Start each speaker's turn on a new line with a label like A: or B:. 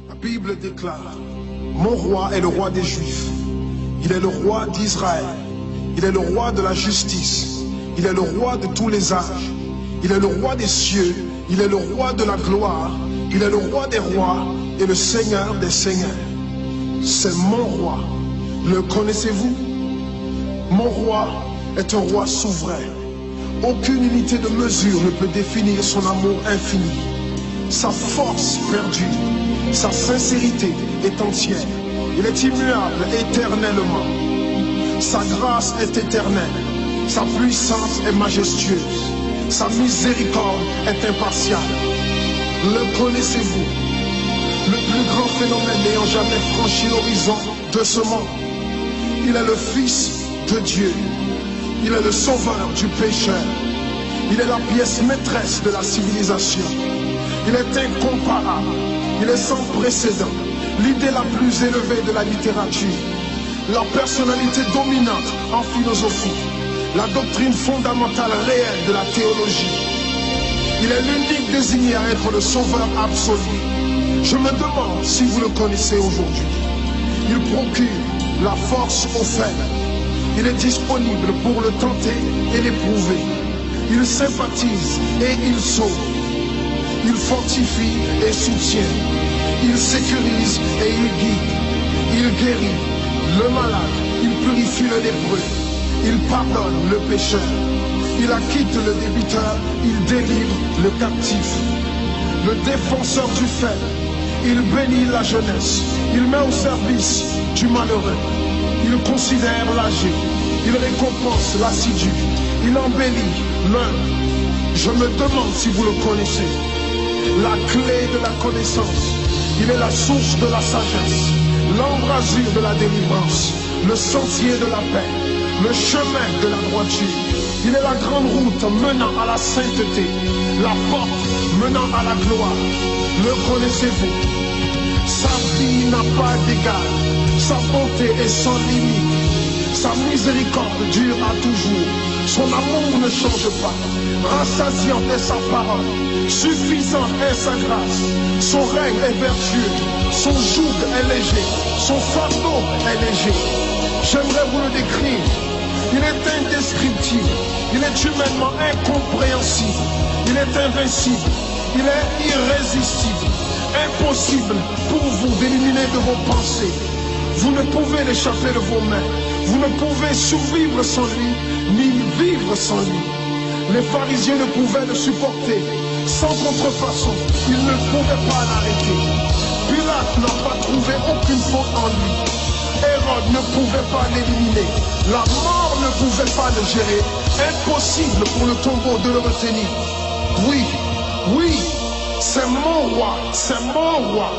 A: La Bible déclare, mon roi est le roi des Juifs. Il est le roi d'Israël. Il est le roi de la justice. Il est le roi de tous les âges. Il est le roi des cieux. Il est le roi de la gloire. Il est le roi des rois et le Seigneur des seigneurs. C'est mon roi. Le connaissez-vous? Mon roi est un roi souverain. Aucune unité de mesure ne peut définir son amour infini. Sa force perdue, sa sincérité est entière. Il est immuable éternellement. Sa grâce est éternelle. Sa puissance est majestueuse. Sa miséricorde est impartiale. Le connaissez-vous? Le plus grand phénomène n'ayant jamais franchi l'horizon de ce monde. Il est le Fils de Dieu. Il est le sauveur du pécheur. Il est la pièce maîtresse de la civilisation. Il est incomparable. Il est sans précédent. L'idée la plus élevée de la littérature. La personnalité dominante en philosophie. La doctrine fondamentale réelle de la théologie. Il est l'unique désigné à être le sauveur absolu. Je me demande si vous le connaissez aujourd'hui. Il procure la force aux faibles. Il est disponible pour le tenter et l'éprouver. Il sympathise et il sauve. Il fortifie et soutient. Il sécurise et il guide. Il guérit le malade. Il purifie le lépreux. Il pardonne le pécheur. Il acquitte le débiteur. Il délivre le captif. Le défenseur du faible. Il bénit la jeunesse. Il met au service du malheureux. Il considère l'âgé. Il récompense l'assidu. Il embellit l'un. Je me demande si vous le connaissez. La clé de la connaissance. Il est la source de la sagesse. L'embrasure de la délivrance. Le sentier de la paix. Le chemin de la droiture. Il est la grande route menant à la sainteté. La porte menant à la gloire. Le connaissez-vous? Sa vie n'a pas d'égal. Sa bonté est sans limite. Sa miséricorde dure à toujours. Son amour ne change pas. Rassasiante est sa parole. Suffisante est sa grâce. Son règne est vertueux. Son joug est léger. Son fardeau est léger. J'aimerais vous le décrire. Il est indescriptible. Il est humainement incompréhensible. Il est invincible. Il est irrésistible. Impossible pour vous d'éliminer de vos pensées. Vous ne pouvez l'échapper de vos mains. Vous ne pouvez survivre sans lui, ni vivre sans lui. Les pharisiens ne pouvaient le supporter. Sans contrefaçon, ils ne pouvaient pas l'arrêter. Pilate n'a pas trouvé aucune faute en lui. Hérode ne pouvait pas l'éliminer. La mort ne pouvait pas le gérer. Impossible pour le tombeau de le retenir. Oui, oui, c'est mon roi, c'est mon roi.